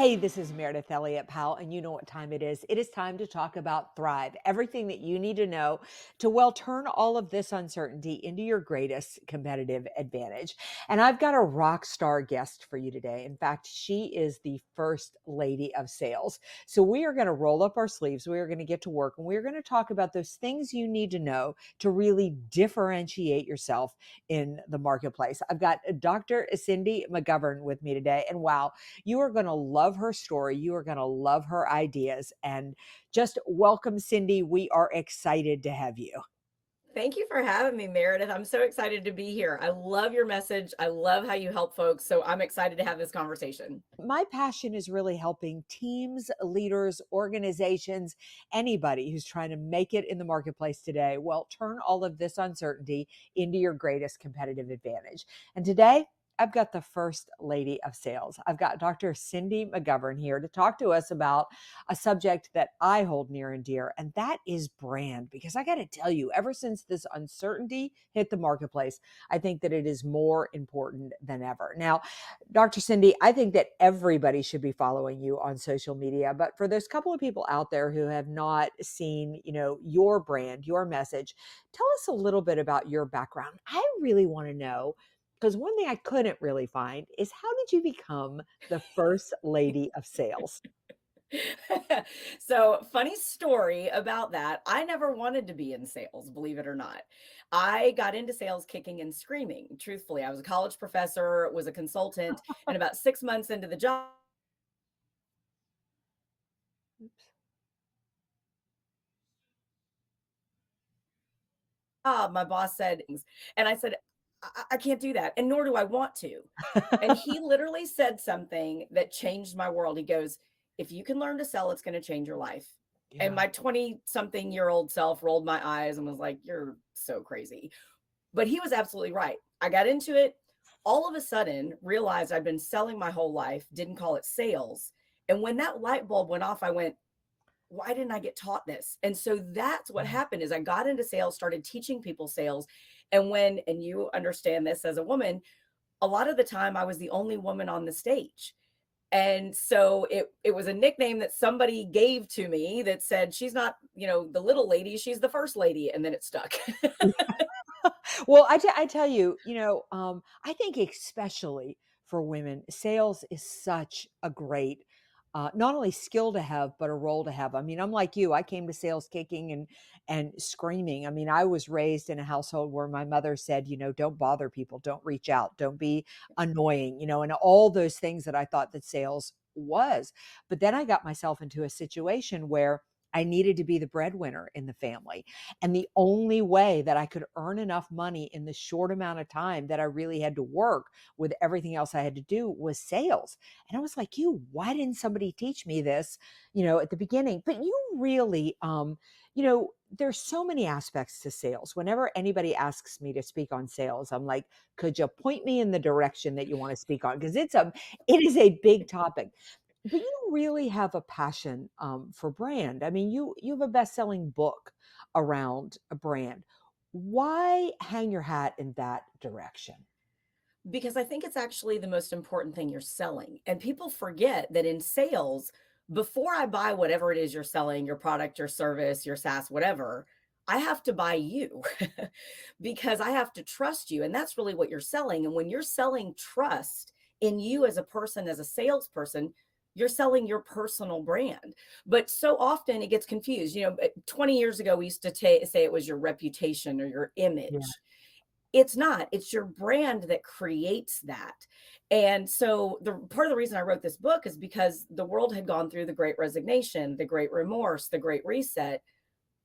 Hey, this is Meredith Elliott Powell, and you know what time it is. It is time to talk about Thrive, everything that you need to know to, well, turn all of this uncertainty into your greatest competitive advantage. And I've got a rock star guest for you today. In fact, she is the first lady of sales. So we are going to roll up our sleeves. We are going to get to work, and we're going to talk about those things you need to know to really differentiate yourself in the marketplace. I've got Dr. Cindy McGovern with me today. And wow, you are going to love her story. You are going to love her ideas. And just welcome, Cindy. We are excited to have you. Thank you for having me, Meredith. I'm so excited to be here. I love your message. I love how you help folks. So I'm excited to have this conversation. My passion is really helping teams, leaders, organizations, anybody who's trying to make it in the marketplace today. Well, turn all of this uncertainty into your greatest competitive advantage. And today, I've got the first lady of sales. I've got Dr. Cindy McGovern here to talk to us about a subject that I hold near and dear, and that is brand. Because I got to tell you, ever since this uncertainty hit the marketplace, I think that it is more important than ever. Now, Dr. Cindy, I think that everybody should be following you on social media, but for those couple of people out there who have not seen, your brand, your message, tell us a little bit about your background. I really want to know because one thing I couldn't really find is how did you become the first lady of sales? So, funny story about that. I never wanted to be in sales, believe it or not. I got into sales kicking and screaming. Truthfully, I was a college professor, was a consultant, and about 6 months into the job, Oops. my boss said, and I said, I can't do that. And nor do I want to. And he literally said something that changed my world. He goes, "If you can learn to sell, it's going to change your life." And Yeah. my 20 something year old self rolled my eyes and was like, "You're so crazy." But he was absolutely right. I got into it, all of a sudden realized I'd been selling my whole life, didn't call it sales. And when that light bulb went off, I went, why didn't I get taught this? And so that's what Yeah. happened is I got into sales, started teaching people sales. And and you understand this as a woman, a lot of the time I was the only woman on the stage. And so it was a nickname that somebody gave to me that said, she's not, the little lady, she's the first lady. And then it stuck. Well, I tell you, I think especially for women, sales is such a great, not only skill to have, but a role to have. I mean, I'm like you. I came to sales kicking and screaming. I mean, I was raised in a household where my mother said, don't bother people, don't reach out, don't be annoying, and all those things that I thought that sales was. But then I got myself into a situation where I needed to be the breadwinner in the family. And the only way that I could earn enough money in the short amount of time that I really had to work with everything else I had to do was sales. And I was like, why didn't somebody teach me this, at the beginning? But you really, there's so many aspects to sales. Whenever anybody asks me to speak on sales, I'm like, could you point me in the direction that you want to speak on? Because it is a big topic. But you really have a passion, for brand. I mean, you have a best-selling book around a brand. Why hang your hat in that direction? Because I think it's actually the most important thing you're selling. And people forget that in sales, before I buy whatever it is you're selling, your product, your service, your SaaS, whatever, I have to buy you because I have to trust you. And that's really what you're selling. And when you're selling trust in you as a person, as a salesperson, you're selling your personal brand. But so often it gets confused. 20 years ago, we used to say it was your reputation or your Yeah. image. It's not. It's your brand that creates that. And so the part of the reason I wrote this book is because the world had gone through the great resignation, the great remorse, the great reset.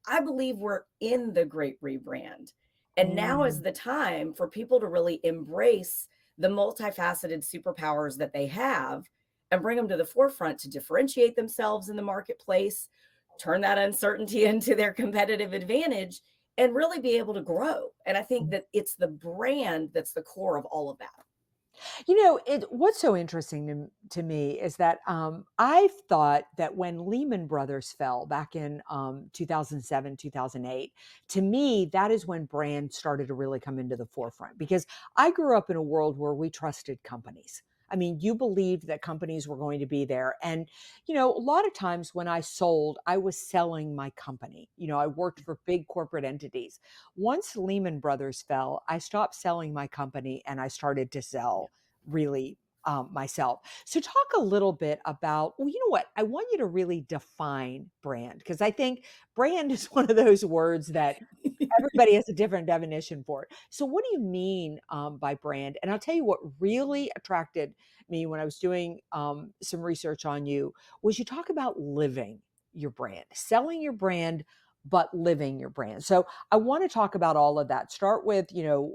I believe we're in the great rebrand. And now is Mm. the time for people to really embrace the multifaceted superpowers that they have and bring them to the forefront to differentiate themselves in the marketplace, turn that uncertainty into their competitive advantage, and really be able to grow. And I think that it's the brand that's the core of all of that. What's so interesting to me is that I thought that when Lehman Brothers fell back in 2007, 2008, to me, that is when brand started to really come into the forefront because I grew up in a world where we trusted companies. I mean, you believed that companies were going to be there. And, a lot of times when I sold, I was selling my company. I worked for big corporate entities. Once Lehman Brothers fell, I stopped selling my company and I started to Yeah. sell really myself. So, talk a little bit about, well, you know what? I want you to really define brand because I think brand is one of those words that everybody has a different definition for it. So, what do you mean by brand? And I'll tell you what really attracted me when I was doing some research on you was you talk about living your brand, selling your brand, but living your brand. So, I want to talk about all of that. Start with,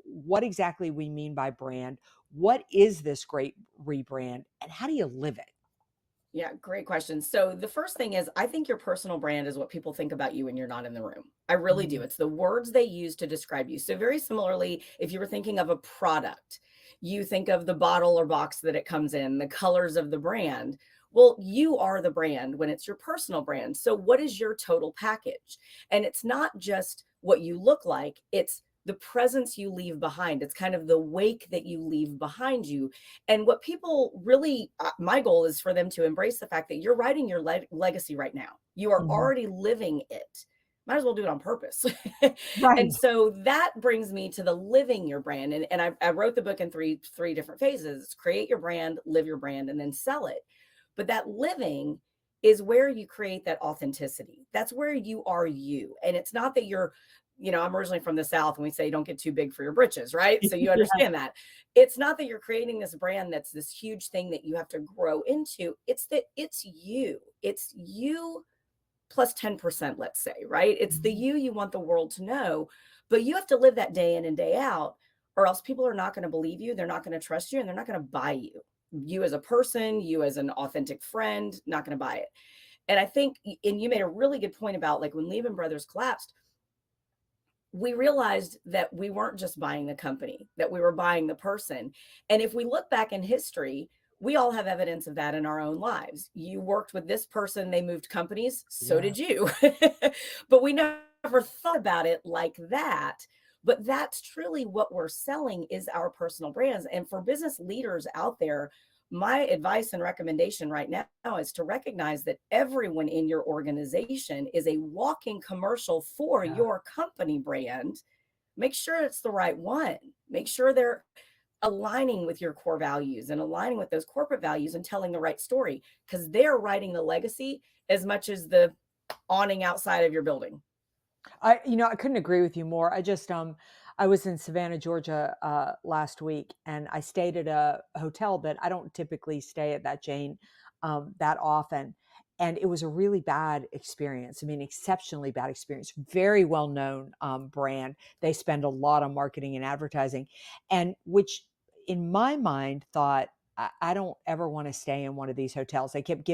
what exactly we mean by brand. What is this great rebrand, and how do you live it? Yeah, great question. So the first thing is I think your personal brand is what people think about you when you're not in the room. I really do. Mhm. It's the words they use to describe you. So very similarly, if you were thinking of a product, you think of the bottle or box that it comes in, the colors of the brand. Well, you are the brand when it's your personal brand. So what is your total package? And it's not just what you look like, it's the presence you leave behind. It's kind of the wake that you leave behind you, and what people really, my goal is for them to embrace the fact that you're writing your legacy right now. You are Mhm. already living it. Might as well do it on purpose. And Right. so that brings me to the living your brand. And I wrote the book in three different phases: create your brand, live your brand, and then sell it. But that living is where you create that authenticity. That's where you are you. And it's not that you're, I'm originally from the South and we say don't get too big for your britches, right? So you Yeah. understand that. It's not that you're creating this brand that's this huge thing that you have to grow into. It's that it's you. It's you plus 10%, let's say, right? It's the Mhm. you want the world to know, but you have to live that day in and day out, or else people are not going to believe you. They're not going to trust you and they're not going to buy you. You as a person, you as an authentic friend, not going to buy it. And I think, and you made a really good point about like when Lehman Brothers collapsed, we realized that we weren't just buying the company, that we were buying the person. And if we look back in history, we all have evidence of that in our own lives. You worked with this person, they moved companies, so Yeah. did you. But we never thought about it like that. But that's truly what we're selling is our personal brands. And for business leaders out there, my advice and recommendation right now is to recognize that everyone in your organization is a walking commercial for Yeah. your company brand. Make sure it's the right one. Make sure they're aligning with your core values and aligning with those corporate values and telling the right story because they're writing the legacy as much as the awning outside of your building. I couldn't agree with you more. I was in Savannah, Georgia, last week, and I stayed at a hotel that I don't typically stay at that chain, that often, and it was a really bad experience. I mean, exceptionally bad experience. Very well known, brand. They spend a lot on marketing and advertising, and which in my mind thought, I don't ever wanna stay in one of these hotels. They kept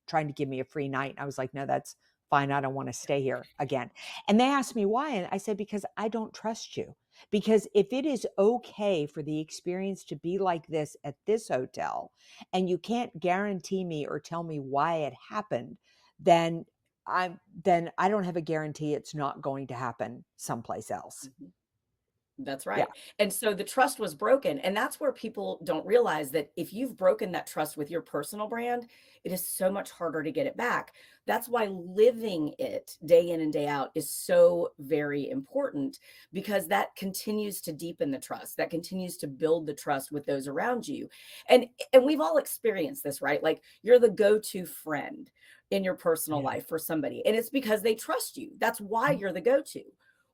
trying to give me a free night. I was like, "No, that's fine. I don't wanna stay here again." And they asked me why, and I said, "Because I don't trust you. Because if it is okay for the experience to be like this at this hotel, and you can't guarantee me or tell me why it happened, then then I don't have a guarantee it's not going to happen someplace else." Mhm. That's Yeah, right. And so the trust was broken. And that's where people don't realize that if you've broken that trust with your personal brand, it is so much harder to get it back. That's why living it day in and day out is so very important because that continues to deepen the trust. That continues to build the trust with those around you. And we've all experienced this, right? Like you're the go-to friend in your personal yeah. life for somebody. And it's because they trust you. That's why Mhm. you're the go-to.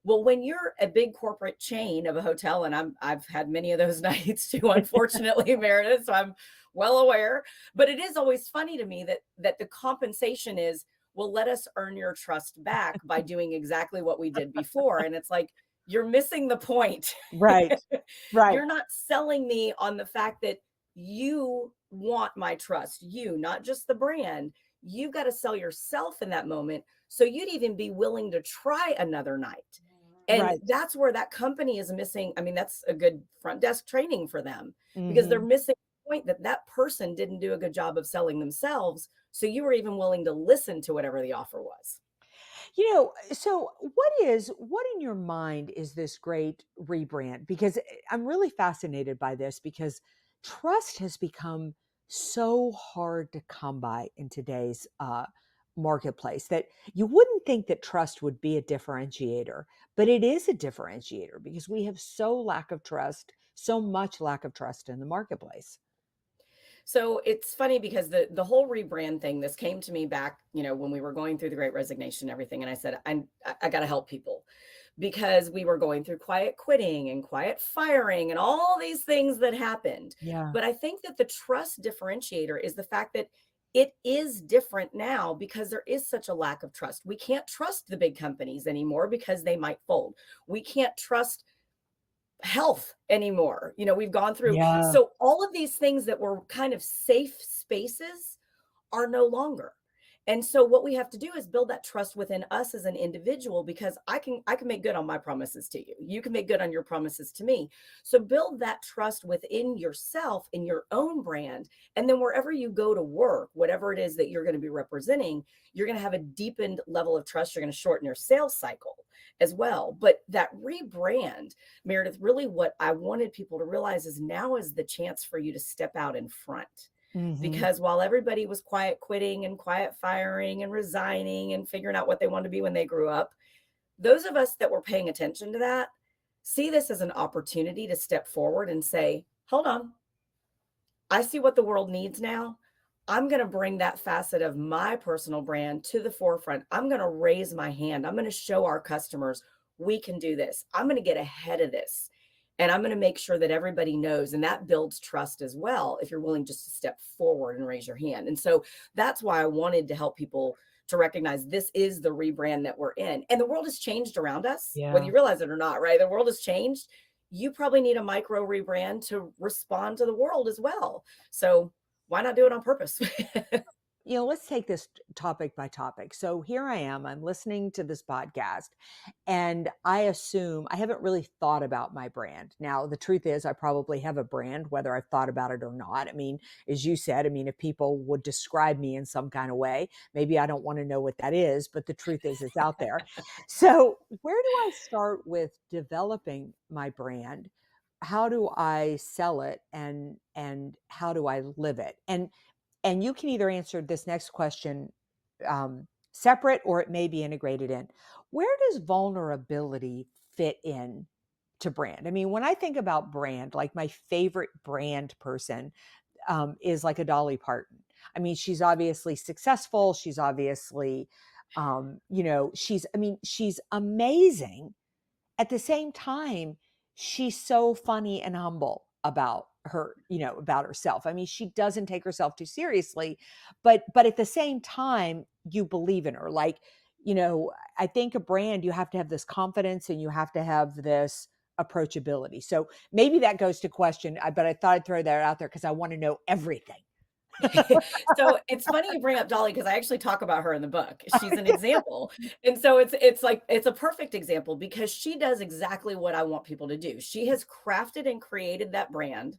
Well, when you're a big corporate chain of a hotel, and I've had many of those nights too, unfortunately, Meredith, so I'm well aware. But it is always funny to me that the compensation is, well, let us earn your trust back by doing exactly what we did before. And it's like, you're missing the point. Right, right. You're not selling me on the fact that you want my trust, you, not just the brand. You've got to sell yourself in that moment so you'd even be willing to try another night. And Right. that's where that company is missing. I mean, that's a good front desk training for them because they're Mhm. missing the point that that person didn't do a good job of selling themselves. So you were even willing to listen to whatever the offer was. So what in your mind is this great rebrand? Because I'm really fascinated by this because trust has become so hard to come by in today's marketplace that you wouldn't think that trust would be a differentiator, but it is a differentiator because we have so much lack of trust in the marketplace. So it's funny because the whole rebrand thing, this came to me back, when we were going through the great resignation and everything. And I said, I got to help people because we were going through quiet quitting and quiet firing and all these things that happened. Yeah. But I think that the trust differentiator is the fact that it is different now because there is such a lack of trust. We can't trust the big companies anymore because they might fold. We can't trust health anymore. We've gone through, Yeah. so all of these things that were kind of safe spaces are no longer. And so what we have to do is build that trust within us as an individual, because I can make good on my promises to you. You can make good on your promises to me. So build that trust within yourself in your own brand. And then wherever you go to work, whatever it is that you're going to be representing, you're going to have a deepened level of trust. You're going to shorten your sales cycle as well. But that rebrand, Meredith, really what I wanted people to realize is now is the chance for you to step out in front, Hmm. because while everybody was quiet quitting and quiet firing and resigning and figuring out what they wanted to be when they grew up, those of us that were paying attention to that see this as an opportunity to step forward and say, hold on, I see what the world needs now. I'm going to bring that facet of my personal brand to the forefront. I'm going to raise my hand. I'm going to show our customers we can do this. I'm going to get ahead of this. And I'm going to make sure that everybody knows. And that builds trust as well, if you're willing just to step forward and raise your hand. And so that's why I wanted to help people to recognize this is the rebrand that we're in. And the world has changed around us, whether Yeah. you realize it or not, right? The world has changed. You probably need a micro rebrand to respond to the world as well. So why not do it on purpose? Let's take this topic by topic. So here I am, I'm listening to this podcast, and I assume I haven't really thought about my brand. Now, the truth is, I probably have a brand, whether I've thought about it or not. I mean, as you said, I mean, if people would describe me in some kind of way, maybe I don't want to know what that is, but the truth is, it's out there. So, where do I start with developing my brand? How do I sell it, and how do I live it? And you can either answer this next question separate, or it may be integrated in. Where does vulnerability fit in to brand? I mean, when I think about brand, like my favorite brand person is like a Dolly Parton. I mean, she's obviously successful. She's obviously, she's amazing. At the same time, she's so funny and humble about herself. I mean, she doesn't take herself too seriously, but at the same time, you believe in her. Like, I think a brand, you have to have this confidence and you have to have this approachability. So maybe that goes to question, but I thought I'd throw that out there because I want to know everything. So it's funny you bring up Dolly because I actually talk about her in the book. She's an example. And so it's like it's a perfect example because she does exactly what I want people to do. She has crafted and created that brand.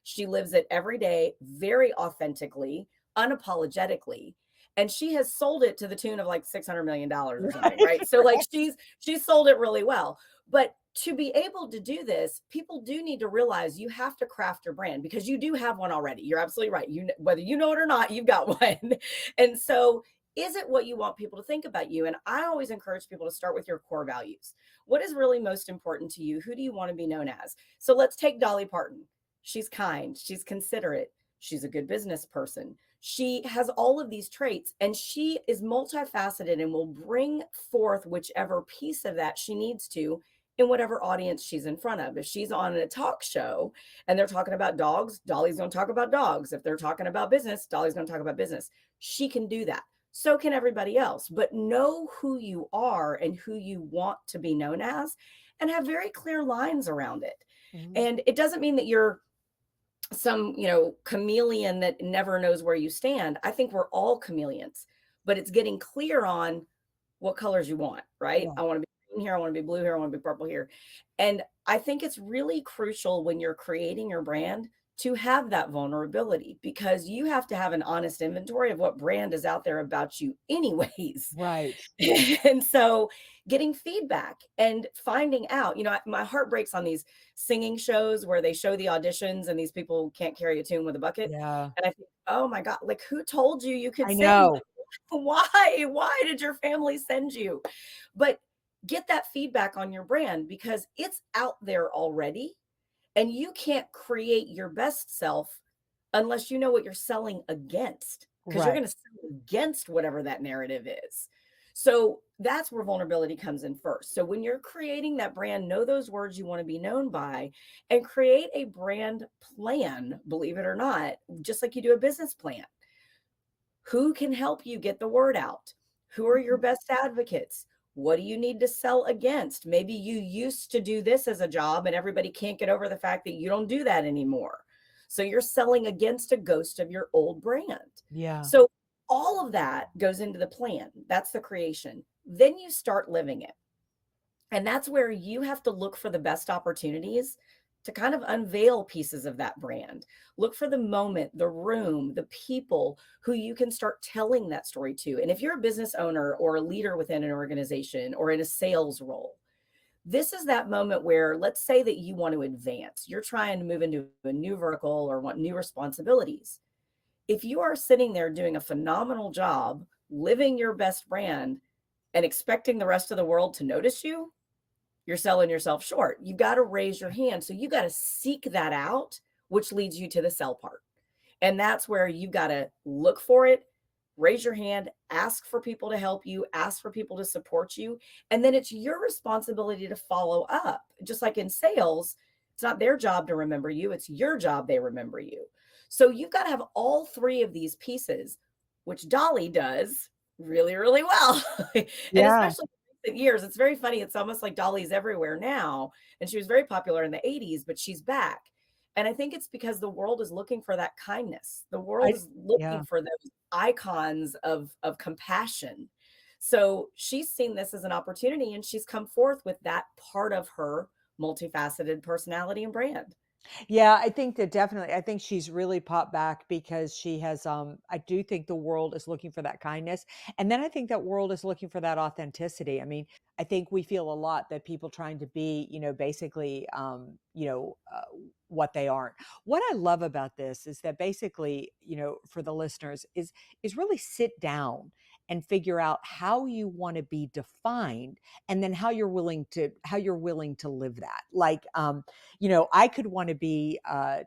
She lives it every day, very authentically, unapologetically. And she has sold it to the tune of like $600 million or something, Right. right? So like she's sold it really well. But to be able to do this, people do need to realize you have to craft your brand because you do have one already. You're absolutely right. Whether you know it or not, you've got one. And so, is it what you want people to think about you? And I always encourage people to start with your core values. What is really most important to you? Who do you want to be known as? So let's take Dolly Parton. She's kind, she's considerate, she's a good business person. She has all of these traits and she is multifaceted and will bring forth whichever piece of that she needs to in whatever audience she's in front of. If she's on a talk show and they're talking about dogs, Dolly's going to talk about dogs. If they're talking about business, Dolly's going to talk about business. She can do that. So can everybody else. But know who you are and who you want to be known as and have very clear lines around it. Mhm. And it doesn't mean that you're some, chameleon that never knows where you stand. I think we're all chameleons, but it's getting clear on what colors you want, right? Yeah. I want to be green here, I want to be blue here, I want to be purple here. And I think it's really crucial when you're creating your brand to have that vulnerability because you have to have an honest inventory of what brand is out there about you anyways. Right. And so getting feedback and finding out, my heart breaks on these singing shows where they show the auditions and these people can't carry a tune with a bucket. Yeah. And I think, oh my God, like who told you you could I sing? know. Like, why? Why did your family send you? But get that feedback on your brand because it's out there already. And you can't create your best self unless you know what you're selling against, because you're Right. going to sell against whatever that narrative is. So that's where vulnerability comes in first. So when you're creating that brand, know those words you want to be known by and create a brand plan, believe it or not, just like you do a business plan. Who can help you get the word out? Who are your Mhm. best advocates? What do you need to sell against? Maybe you used to do this as a job and everybody can't get over the fact that you don't do that anymore. So you're selling against a ghost of your old brand. Yeah. So all of that goes into the plan. That's the creation. Then you start living it. And that's where you have to look for the best opportunities to kind of unveil pieces of that brand. Look for the moment, the room, the people who you can start telling that story to. And if you're a business owner or a leader within an organization or in a sales role, this is that moment where, let's say that you want to advance, you're trying to move into a new vertical or want new responsibilities. If you are sitting there doing a phenomenal job, living your best brand, and expecting the rest of the world to notice you, you're selling yourself short. You got to raise your hand. So you got to seek that out, which leads you to the sell part. And that's where you got to look for it, raise your hand, ask for people to help you, ask for people to support you. And then it's your responsibility to follow up. Just like in sales, it's not their job to remember you, it's your job they remember you. So you've got to have all three of these pieces, which Dolly does really, really well. And Yeah. especially in recent years, it's very funny. It's almost like Dolly's everywhere now. And she was very popular in the 80s, but she's back. And I think it's because the world is looking for that kindness. The world I is looking yeah. for those icons of compassion. So she's seen this as an opportunity and she's come forth with that part of her multifaceted personality and brand. Yeah, I think that definitely I think she's really popped back because she has I do think the world is looking for that kindness. And then I think that world is looking for that authenticity. I mean, I think we feel a lot that people trying to be, basically what they aren't. What I love about this is that basically, for the listeners is really sit down and figure out how you want to be defined and then how you're willing to live that. Like I could want to be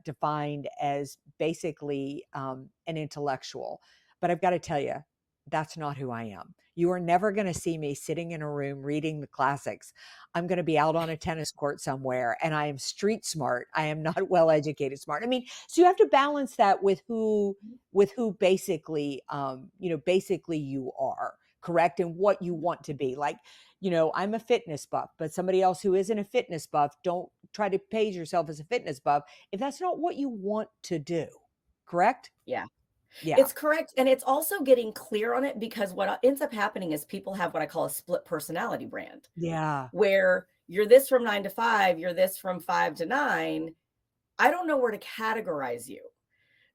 defined as basically an intellectual, but I've got to tell you, that's not who I am. You are never going to see me sitting in a room reading the classics. I'm going to be out on a tennis court somewhere and I am street smart. I am not well educated smart. I mean, so you have to balance that with who basically you are, correct? And what you want to be. Like, I'm a fitness buff, but somebody else who isn't a fitness buff, don't try to page yourself as a fitness buff if that's not what you want to do. Correct? Yeah. Yeah. It's correct. And it's also getting clear on it because what ends up happening is people have what I call a split personality brand, Yeah. where you're this from 9 to 5, you're this from 5 to 9. I don't know where to categorize you.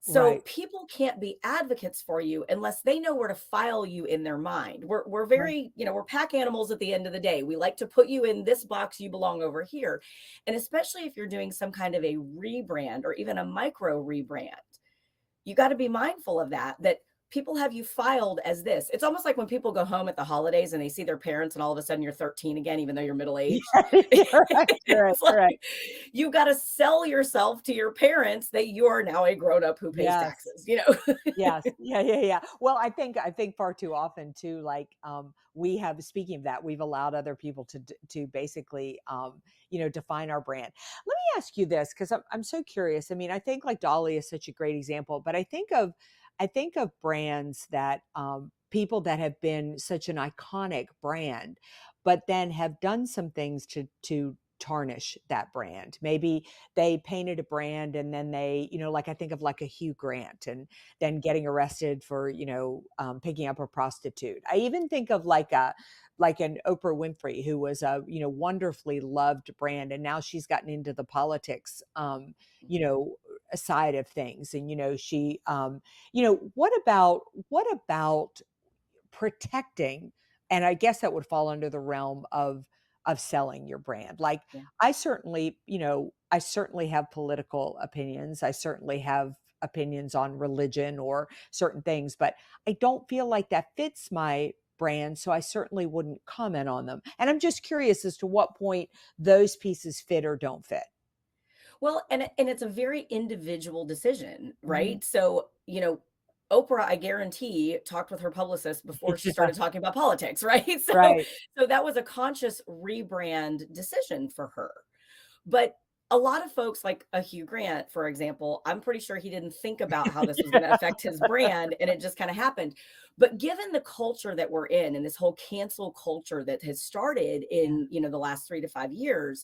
So Right. people can't be advocates for you unless they know where to file you in their mind. We're Right. very, we're pack animals at the end of the day. We like to put you in this box, you belong over here. And especially if you're doing some kind of a rebrand or even a micro rebrand, you got to be mindful of that people have you filed as this. It's almost like when people go home at the holidays and they see their parents and all of a sudden you're 13 again even though you're middle aged. You're right. You're right. It's You're right. like you got to sell yourself to your parents that you are now a grown up who pays Yes. taxes. Yes. Yeah, yeah, yeah. Well, I think far too often too, like, we have speaking of that, we've allowed other people to basically, define our brand. Let me ask you this, because I'm so curious. I mean, I think like Dolly is such a great example, but I think of brands that people that have been such an iconic brand, but then have done some things to tarnish that brand. Maybe they painted a brand and then like I think of like a Hugh Grant and then getting arrested for, picking up a prostitute. I even think of like an Oprah Winfrey who was a, wonderfully loved brand. And now she's gotten into the politics, you know, side of things. And, what about protecting, and I guess that would fall under the realm of selling your brand. Like, Yeah. I certainly have political opinions. I certainly have opinions on religion or certain things, but I don't feel like that fits my brand, so I certainly wouldn't comment on them. And I'm just curious as to what point those pieces fit or don't fit. Well, and it's a very individual decision, Mhm. right? So, Oprah, I guarantee, talked with her publicist before she Yeah, started talking about politics, right? So right. so that was a conscious rebrand decision for her. But a lot of folks like a Hugh Grant, for example, I'm pretty sure he didn't think about how this was going to Yeah. affect his brand and it just kind of happened. But given the culture that we're in and this whole cancel culture that has started Yeah. in, the last 3 to 5 years,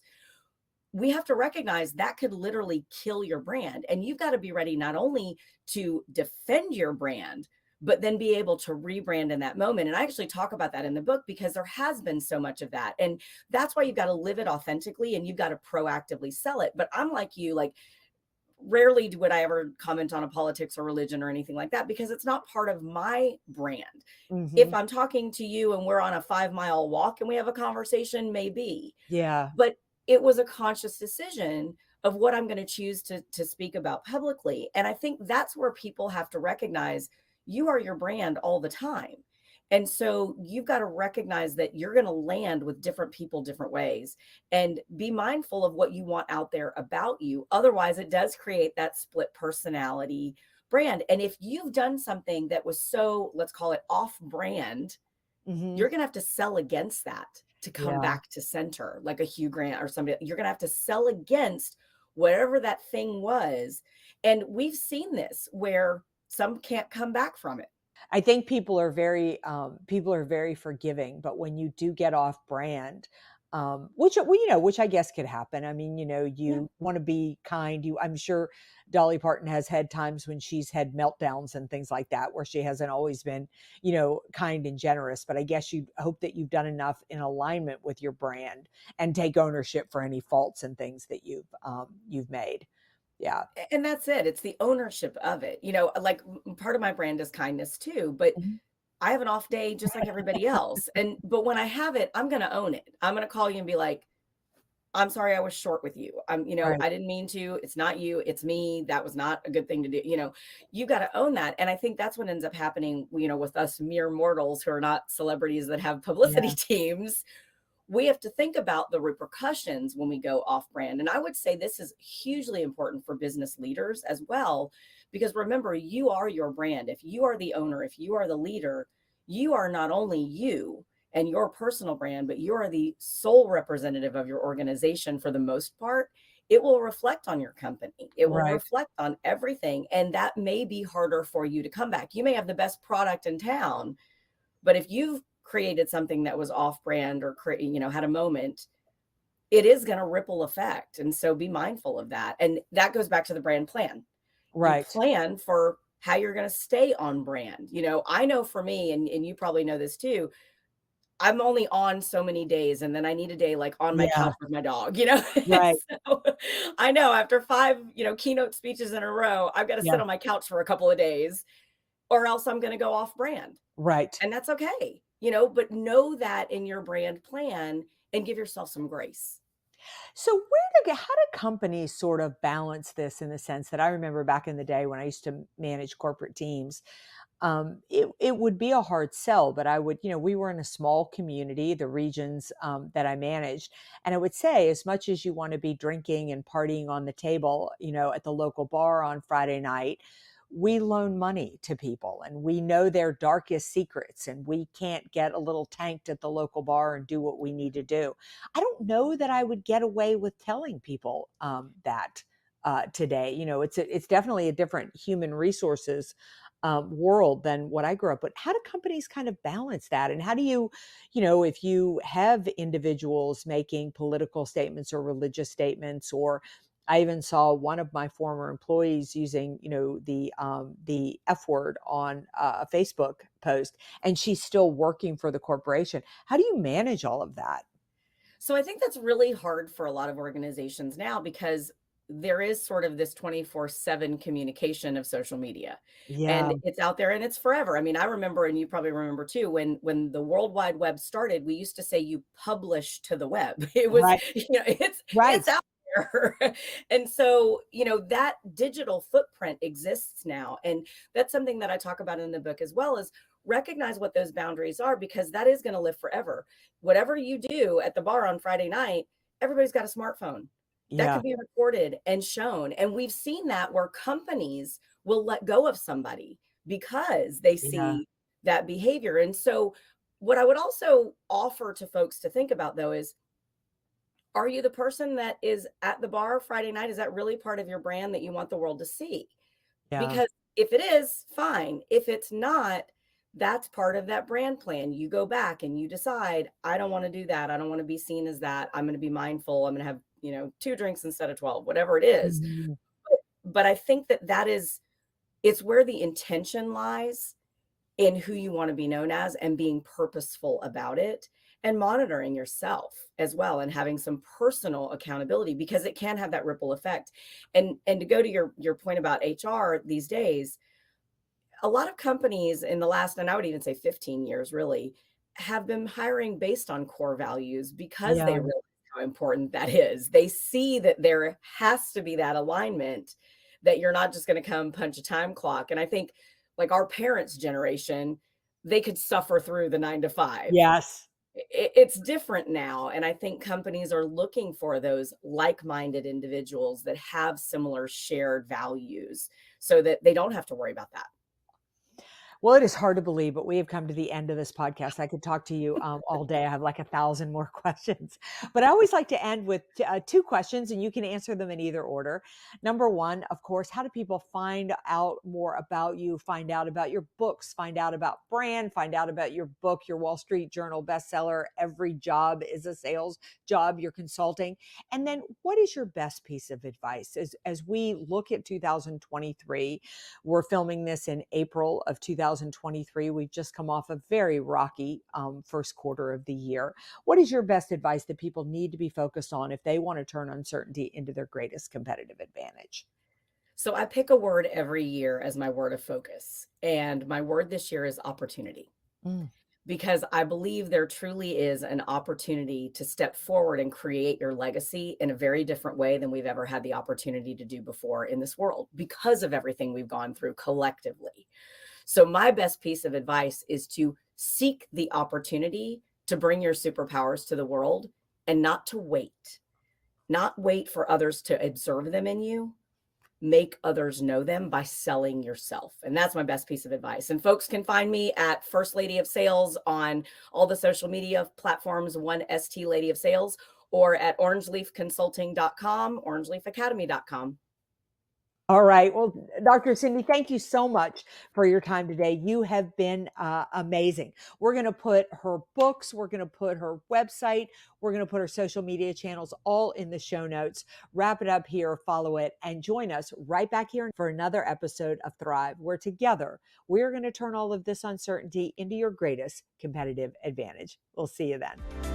we have to recognize that could literally kill your brand. And you've got to be ready not only to defend your brand, but then be able to rebrand in that moment. And I actually talk about that in the book because there has been so much of that. And that's why you've got to live it authentically and you've got to proactively sell it. But I'm like you, like, rarely would I ever comment on a politics or religion or anything like that because it's not part of my brand. If Mhm. I'm talking to you and we're on a 5-mile walk and we have a conversation, maybe, Yeah. but it was a conscious decision of what I'm gonna choose to speak about publicly, and I think that's where people have to recognize you are your brand all the time, and so you've gotta recognize that you're gonna land with different people different ways, and be mindful of what you want out there about you, otherwise it does create that split personality brand, and if you've done something that was so, let's call it off brand, Mhm. you're gonna have to sell against that to come Yeah. back to center, like a Hugh Grant or somebody. You're gonna have to sell against whatever that thing was. And we've seen this where some can't come back from it. I think people are very forgiving, but when you do get off brand, which I guess could happen. I mean, Yeah. you want to be kind. I'm sure Dolly Parton has had times when she's had meltdowns and things like that, where she hasn't always been, kind and generous. But I guess you hope that you've done enough in alignment with your brand and take ownership for any faults and things that you've made. Yeah. And that's it. It's the ownership of it. Like part of my brand is kindness too, but Mhm. I have an off day just like everybody else. But when I have it, I'm gonna own it. I'm gonna call you and be like, I'm sorry I was short with you. Right. I didn't mean to. It's not you, it's me. That was not a good thing to do. You got to own that. And I think that's what ends up happening, with us mere mortals who are not celebrities that have publicity Yeah. teams. We have to think about the repercussions when we go off brand. And I would say this is hugely important for business leaders as well, because remember, you are your brand. If you are the owner, if you are the leader, you are not only you and your personal brand, but you are the sole representative of your organization for the most part. It will reflect on your company. It will Right. reflect on everything. And that may be harder for you to come back. You may have the best product in town, but if you've created something that was off brand or had a moment, it is going to ripple effect. And so be mindful of that. And that goes back to the brand plan. You Right. plan for how you're going to stay on brand. I know for me, and you probably know this too, I'm only on so many days and then I need a day like on my Yeah. couch with my dog. Right. So I know after 5, keynote speeches in a row, I've got to sit Yeah. on my couch for a couple of days or else I'm going to go off brand. Right. And that's okay, but know that in your brand plan and give yourself some grace. So how do companies sort of balance this in the sense that I remember back in the day when I used to manage corporate teams, it would be a hard sell, but we were in a small community, the regions that I managed. And I would say, as much as you want to be drinking and partying on the table, at the local bar on Friday night, we loan money to people and we know their darkest secrets and we can't get a little tanked at the local bar and do what we need to do. I don't know that I would get away with telling people that today. It's definitely a different human resources world than what I grew up. But how do companies kind of balance that? And how do if you have individuals making political statements or religious statements, or I even saw one of my former employees using, the F word on a Facebook post, and she's still working for the corporation. How do you manage all of that? So I think that's really hard for a lot of organizations now because there is sort of this 24/7 communication of social media, and Yeah. it's out there and it's forever. I mean, I remember, and you probably remember too, when the World Wide Web started, we used to say you publish to the web. It was, Right. it's Right. out there. And so, that digital footprint exists now. And that's something that I talk about in the book as well, is recognize what those boundaries are, because that is going to live forever. Whatever you do at the bar on Friday night, everybody's got a smartphone that Yeah. could be recorded and shown. And we've seen that where companies will let go of somebody because they Yeah. see that behavior. And so, what I would also offer to folks to think about though is, are you the person that is at the bar Friday night? Is that really part of your brand that you want the world to see? Yeah. Because if it is, fine. If it's not, that's part of that brand plan. You go back and you decide, I don't want to do that. I don't want to be seen as that. I'm going to be mindful. I'm going to have, 2 drinks instead of 12, whatever it is. Mhm. But I think that it's where the intention lies in who you want to be known as, and being purposeful about it, and monitoring yourself as well, and having some personal accountability, because it can have that ripple effect. And to go to your point about HR these days, a lot of companies in the last, and I would even say 15 years really, have been hiring based on core values, because they Yeah. realize how important that is. They see that there has to be that alignment, that you're not just going to come punch a time clock. And I think, like our parents' generation, they could suffer through the 9 to 5. Yes. It's different now. And I think companies are looking for those like minded individuals that have similar shared values, so that they don't have to worry about that. Well, it is hard to believe, but we have come to the end of this podcast. I could talk to you all day. I have like 1,000 more questions, but I always like to end with two questions, and you can answer them in either order. Number one, of course, how do people find out more about you, find out about your books, find out about brand, find out about your book, your Wall Street Journal bestseller, Every Job is a Sales Job, your consulting? And then what is your best piece of advice as we look at 2023? We're filming this in April of 2023. We've just come off a very rocky first quarter of the year. What is your best advice that people need to be focused on if they want to turn uncertainty into their greatest competitive advantage? So I pick a word every year as my word of focus. And my word this year is opportunity, Mm, because I believe there truly is an opportunity to step forward and create your legacy in a very different way than we've ever had the opportunity to do before in this world, because of everything we've gone through collectively. So, my best piece of advice is to seek the opportunity to bring your superpowers to the world, and not to wait, not wait for others to observe them in you. Make others know them by selling yourself. And that's my best piece of advice. And folks can find me at First Lady of Sales on all the social media platforms, one ST Lady of Sales, or at orangeleafconsulting.com, orangeleafacademy.com. all right. Well, Dr. Cindy, thank you so much for your time today. You have been amazing. We're going to put her books, we're going to put her website, we're going to put her social media channels all in the show notes. Wrap it up here, follow it, and join us right back here for another episode of Thrive, where together we're going to turn all of this uncertainty into your greatest competitive advantage. We'll see you then.